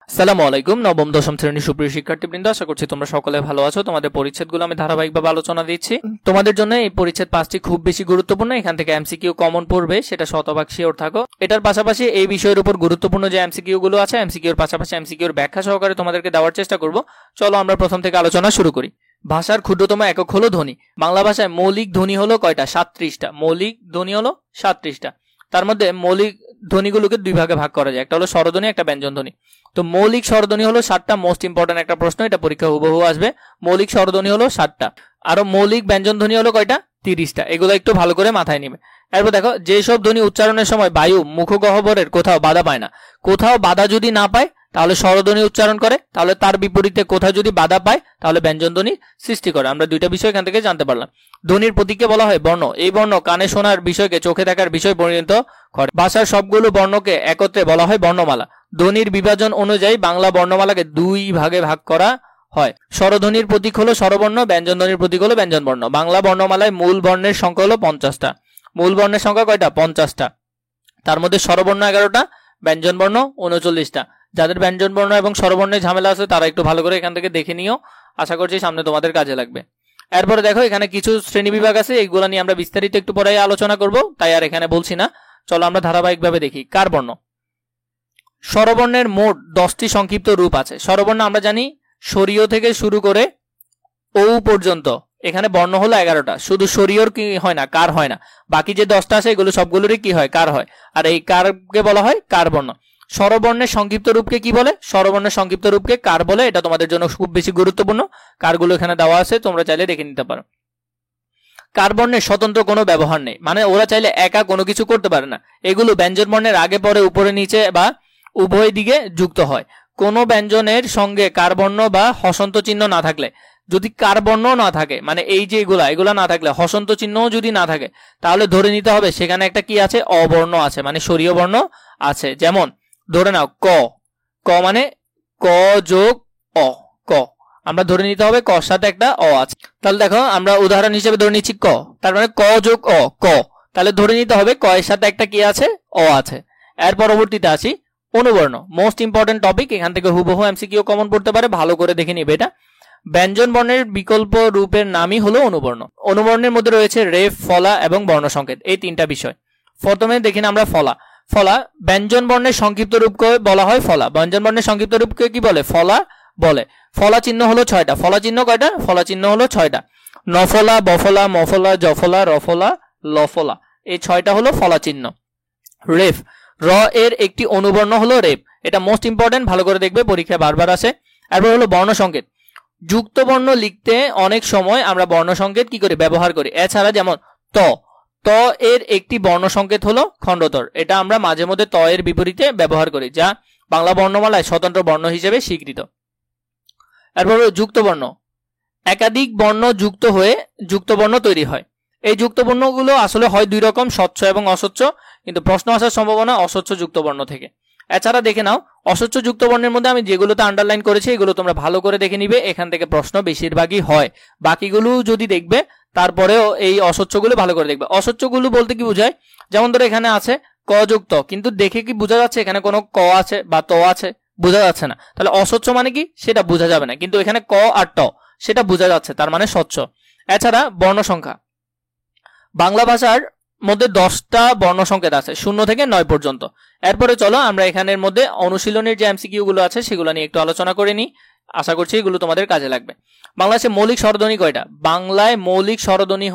আসসালামু আলাইকুম। নবম দশম শ্রেণীর সুপ্রিয় শিক্ষার্থীবৃন্দ, আশা করছি তোমরা সকলে ভালো আছো। তোমাদের পরিচ্ছেদগুলো আমি ধারাবাহিকভাবে আলোচনা দিচ্ছি। তোমাদের জন্য এই পরিচ্ছেদ 5টি খুব বেশি গুরুত্বপূর্ণ। এখান থেকে এমসিকিউ কমন পড়বে, সেটা শতভাগ শিওর থাকো। এটার পাশাপাশি এই বিষয়ের উপর গুরুত্বপূর্ণ যে এমসিকিউ গুলো আছে, এমসিকিউর পাশাপাশি এমসিকিউর ব্যাখ্যা সহকারে তোমাদেরকে দেওয়ার চেষ্টা করব। চলো আমরা প্রথম থেকে আলোচনা শুরু করি। ভাষার ক্ষুদ্রতম একক হলো ধ্বনি। বাংলা ভাষায় মৌলিক ধ্বনি হলো কয়টা? 37টা। মৌলিক ধ্বনি হলো 37টা। তার মধ্যে মৌলিক ধ্বনিগুলোকে দুই ভাগে ভাগ করা যায়, একটা হলো স্বরধ্বনি, একটা ব্যঞ্জন ধ্বনি। তো মৌলিক স্বরধ্বনি হলো 7টা। মোস্ট ইম্পর্টেন্ট একটা প্রশ্ন, এটা পরীক্ষা হুবহু আসবে। মৌলিক স্বরধ্বনি হলো 7টা। আরো মৌলিক ব্যঞ্জন ধ্বনি হলো কয়টা? 30টা। এগুলো একটু ভালো করে মাথায় নিবে। এরপর দেখো, যেসব ধ্বনি উচ্চারণের সময় বায়ু মুখগহ্বরের কোথাও বাধা পায় না। কোথাও বাধা যদি না পায় তাহলে স্বরধ্বনি উচ্চারণ করে, তাহলে তার বিপরীতে কোথাও যদি বাধা পায় তাহলে ব্যঞ্জন ধ্বনি সৃষ্টি করে। আমরা দুইটা বিষয় এখান থেকে জানতে পারলাম। ধ্বনির প্রতীককে বলা হয় বর্ণ। এই বর্ণ কানে শোনার বিষয়কে চোখে দেখার বিষয় পরিণত করে। ভাষার সবগুলো বর্ণকে একত্রে বলা হয় বর্ণমালা। ধ্বনির বিভাজন অনুযায়ী বাংলা বর্ণমালাকে দুই ভাগে ভাগ করা হয়। স্বরধ্বনির প্রতীক হলো স্বরবর্ণ, ব্যঞ্জন ধ্বনির প্রতীক হলো ব্যঞ্জন বর্ণ। বাংলা বর্ণমালায় মূল বর্ণের সংখ্যা হলো 50টা। মূল বর্ণের সংখ্যা কয়টা? 50টা। তার মধ্যে স্বরবর্ণ 11টা, ব্যঞ্জন বর্ণ 39টা। যাদের ব্যঞ্জন বর্ণ এবং স্বরবর্ণের ঝামেলা আছে তারা একটু ভালো করে এখান থেকে দেখে নিও, আশা করছি সামনে তোমাদের কাজে লাগবে। এরপরে দেখো, এখানে কিছু শ্রেণী বিভাগ আছে, এইগুলো নিয়ে আমরা বিস্তারিত একটু পরে আলোচনা করব, তাই আর এখানে বলছি না। চলো আমরা ধারাবাহিকভাবে দেখি। কার বর্ণ? স্বরবর্ণের মোট 10টি সংক্ষিপ্ত রূপ আছে। স্বরবর্ণ আমরা জানি স্বরীয় থেকে শুরু করে ও পর্যন্ত। এখানে বর্ণ হলো 11টা। শুধু স্বরীয়র কি হয় না, কার হয় না। বাকি যে 10টা আছে এগুলো সবগুলোরই কি হয়? কার হয়। আর এই কারকে বলা হয় কার বর্ণ। স্বরবর্ণের সংক্ষিপ্ত রূপকে কি বলে? স্বরবর্ণের সংক্ষিপ্ত রূপকে কার বলে। এটা তোমাদের জন্য খুব বেশি গুরুত্বপূর্ণ। কারগুলো এখানে দেওয়া আছে, তোমরা চাইলে দেখে নিতে পারো। কার বর্ণের স্বতন্ত্র কোনো ব্যবহার নেই, মানে ওরা চাইলে একা কোনো কিছু করতে পারে না। এগুলো ব্যঞ্জন বর্ণের আগে পরে, উপরে নিচে বা উভয় দিকে যুক্ত হয়। কোনো ব্যঞ্জনের সঙ্গে কার বর্ণ বা হসন্ত চিহ্ন না থাকলে, যদি কার বর্ণ না থাকে, মানে এই যে এগুলা না থাকলে, হসন্ত চিহ্নও যদি না থাকে, তাহলে ধরে নিতে হবে সেখানে একটা কি আছে? অবর্ণ আছে, মানে স্বরীয় বর্ণ আছে। যেমন ধরে নাও ক। ক মানে ক যোগ অ, ক। আমরা ধরে নিতে হবে কর সাথে একটা অ আছে। তাহলে দেখো, আমরা উদাহরণ হিসেবে ধরে নিচ্ছি ক, তার মানে ক যোগ অ, ক। তাহলে ধরে নিতে হবে ক এর সাথে একটা কি আছে? অ আছে। এর পরবর্তীতে আসি অনুবর্ণ। মোস্ট ইম্পর্টেন্ট টপিক, এখান থেকে হুবহু এমসিকিউ কমন পড়তে পারে, ভালো করে দেখে নিবে এটা। ব্যঞ্জন বর্ণের বিকল্প রূপের নামই হলো অনুবর্ণ। অনুবর্ণের মধ্যে রয়েছে রেফ, ফলা এবং বর্ণ সংকেত, এই তিনটা বিষয়। প্রথমে দেখি আমরা ফলা। ফলা ব্যঞ্জন বর্ণের সংক্ষিপ্ত রূপকে বলা হয় ফলা। ব্যঞ্জন বর্ণের সংক্ষিপ্ত রূপকে কি বলে? ফলা বলে। ফলা চিহ্ন হলো 6টা। ফলা চিহ্ন কয়টা? ফলা চিহ্ন হলো 6টা। নফলা, বফলা, মফলা, জফলা, রফলা, লফলা, এই 6টা হলো ফলা চিহ্ন। রেফ, র এর একটি অনুবর্ণ হলো রেফ। এটা মোস্ট ইম্পর্টেন্ট, ভালো করে দেখবে, পরীক্ষায় বারবার আসে। এরপর হলো বর্ণ সংকেত। যুক্ত বর্ণ লিখতে অনেক সময় আমরা বর্ণ সংকেত কি করি? ব্যবহার করি। এছাড়া যেমন ত, ত এর একটি বর্ণ সংকেত হলো খণ্ডতর। এটা আমরা মাঝে মধ্যে ত এর বিপরীতে ব্যবহার করি, যা বাংলা বর্ণমালায় স্বতন্ত্র বর্ণ হিসেবে স্বীকৃত। এরপর যুক্ত বর্ণ। একাধিক বর্ণ যুক্ত হয়ে যুক্ত বর্ণ তৈরি হয়। এই যুক্ত বর্ণগুলো আসলে হয় দুই রকম, স্বচ্ছ এবং অস্বচ্ছ, কিন্তু প্রশ্ন আসার সম্ভাবনা অস্বচ্ছ যুক্ত বর্ণ থেকে। এছাড়া দেখে নাও, অস্বচ্ছ যুক্ত বর্ণের মধ্যে আমি যেগুলোতে আন্ডারলাইন করেছি এগুলো তোমরা ভালো করে দেখে নিবে, এখান থেকে প্রশ্ন বেশিরভাগই হয়। বাকিগুলো যদি দেখবে তারপরেও এই অস্বচ্ছগুলো ভালো করে দেখবে। অস্বচ্ছগুলো বলতে কি বোঝায়? যেমন ধরো এখানে আছে ক যুক্ত, কিন্তু দেখে কি বোঝা যাচ্ছে এখানে কোনো ক আছে বা ত আছে? বোঝা যাচ্ছে না। তাহলে অস্বচ্ছ মানে কি সেটা বোঝা যাবে না, কিন্তু এখানে ক আর ট সেটা বোঝা যাচ্ছে, তার মানে স্বচ্ছ। এছাড়া বর্ণ সংখ্যা। বাংলা ভাষার মধ্যে 10টা বর্ণ সংকেত আছে, 0 থেকে 9 পর্যন্ত। এরপরে চলো আমরা এখানের মধ্যে অনুশীলনের যে এমসিকিউ গুলো আছে সেগুলো নিয়ে একটু আলোচনা করে নিই, আশা করছি এগুলো তোমাদের কাজে লাগবে। বাংলাদেশে মৌলিক স্বরধ্বনি কয়টা? বাংলায় মৌলিক স্বরধ্বনি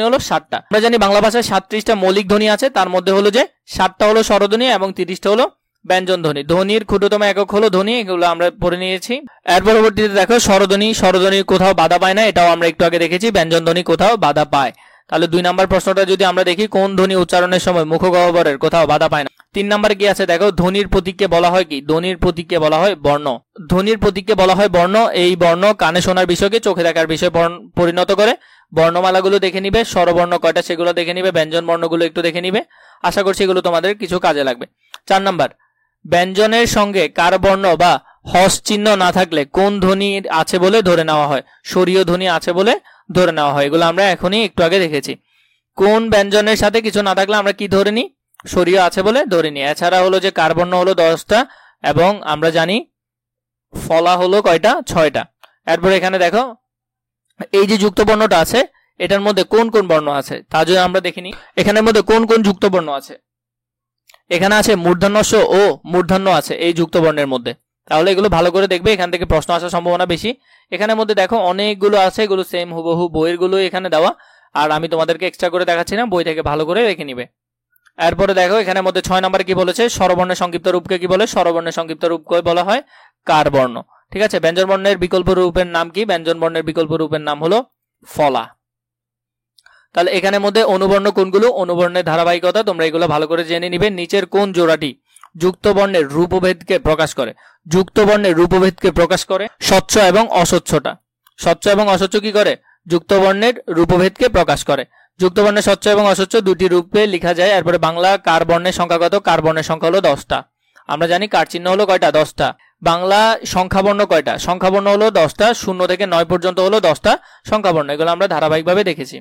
হলো 7টা। আমরা জানি বাংলা ভাষায় 37টা মৌলিক ধ্বনি আছে, তার মধ্যে হলো যে 7টা হলো স্বরধ্বনি এবং 30টা হলো ব্যঞ্জন ধ্বনি। ধ্বনির ক্ষুদ্রতম একক হলো ধ্বনি, এগুলো আমরা পড়ে নিয়েছি। এর পরবর্তীতে দেখো স্বরধ্বনি। স্বরধ্বনি কোথাও বাধা পায় না, এটাও আমরা একটু আগে দেখেছি। ব্যঞ্জন ধ্বনি কোথাও বাধা পায়। তাহলে 2 নম্বর প্রশ্নটা যদি আমরা দেখি, কোন ধ্বনি উচ্চারণের সময় মুখগহ্বরের কোথাও বাধা পায় না। 3 নম্বরে কি আছে দেখো, ধ্বনির প্রতীককে বলা হয় কি? ধ্বনির প্রতীককে বলা হয় বর্ণ। ধ্বনির প্রতীককে বলা হয় বর্ণ। এই বর্ণ কানে শোনার বিষয়কে চোখে দেখার বিষয় পরিণত করে। বর্ণমালাগুলো দেখে নিবে, স্বরবর্ণ কয়টা সেগুলো দেখে নিবে, ব্যঞ্জন বর্ণগুলো একটু দেখে নিবে, আশা করছি এগুলো তোমাদের কিছু কাজে লাগবে। 4 নম্বর, ব্যঞ্জনের সঙ্গে কার বর্ণ বা হস চিহ্ন না থাকলে কোন ধ্বনি আছে বলে ধরে নেওয়া হয়? স্বরীয় ধ্বনি আছে বলে ধরে নেওয়া হয়। এগুলো আমরা এখনই একটু আগে দেখেছি। কোন ব্যঞ্জনের সাথে কিছু না থাকলে আমরা কি ধরে নিই? স্বরীয় আছে বলে ধরে নিই। এছাড়া হলো যে কার বর্ণ হলো 10টা, এবং আমরা জানি ফলা হলো কয়টা? 6টা। এরপর এখানে দেখো এই যে যুক্ত বর্ণটা আছে এটার মধ্যে কোন কোন বর্ণ আছে তা যদি আমরা দেখিনি, এখানের মধ্যে কোন কোন যুক্ত বর্ণ আছে? এখানে আছে মূর্ধন্য ও মূর্ধন্য আছে এই যুক্ত বর্ণের মধ্যে। তাহলে এগুলো ভালো করে দেখবে, এখান থেকে প্রশ্ন আসার সম্ভাবনা বেশি। এখানের মধ্যে দেখো অনেকগুলো আছে, এগুলো সেম হুবহু বইয়ের গুলো এখানে দেওয়া, আর আমি তোমাদেরকে এক্সট্রা করে দেখাচ্ছি না, বই থেকে ভালো করে রেখে নিবে। এরপরে দেখো এখানের মধ্যে 6 নম্বরে কি বলেছে? স্বরবর্ণের সংক্ষিপ্ত রূপকে কি বলে? স্বরবর্ণের সংক্ষিপ্ত রূপকে বলা হয় কার বর্ণ। ঠিক আছে, ব্যঞ্জন বর্ণের বিকল্প রূপের নাম কি? ব্যঞ্জন বর্ণের বিকল্প রূপের নাম হলো ফলা। তাহলে এখানের মধ্যে অনুবর্ণ কোনগুলো? অনুবর্ণের ধারাবাহিকতা তোমরা এগুলো ভালো করে জেনে নিবে। নিচের কোন জোড়াটি যুক্ত বর্ণের রূপভেদকে প্রকাশ করে? যুক্ত বর্ণের রূপভেদকে প্রকাশ করে স্বচ্ছ এবং অস্বচ্ছটা। স্বচ্ছ এবং অস্বচ্ছ কি করে? যুক্ত বর্ণের রূপভেদকে প্রকাশ করে। যুক্ত বর্ণের স্বচ্ছ এবং অস্বচ্ছ দুটি রূপে লেখা যায়। এরপরে বাংলা কার বর্ণের সংখ্যা কত? কার বর্ণের সংখ্যা হলো 10টা। আমরা জানি কার চিহ্ন হলো কয়টা? 10টা। বাংলা সংখ্যাবর্ণ কয়টা? সংখ্যাবর্ণ হলো 10টা। 0 থেকে 9 পর্যন্ত হলো 10টা সংখ্যাবর্ণ। এগুলো আমরা ধারাবাহিকভাবে দেখেছি।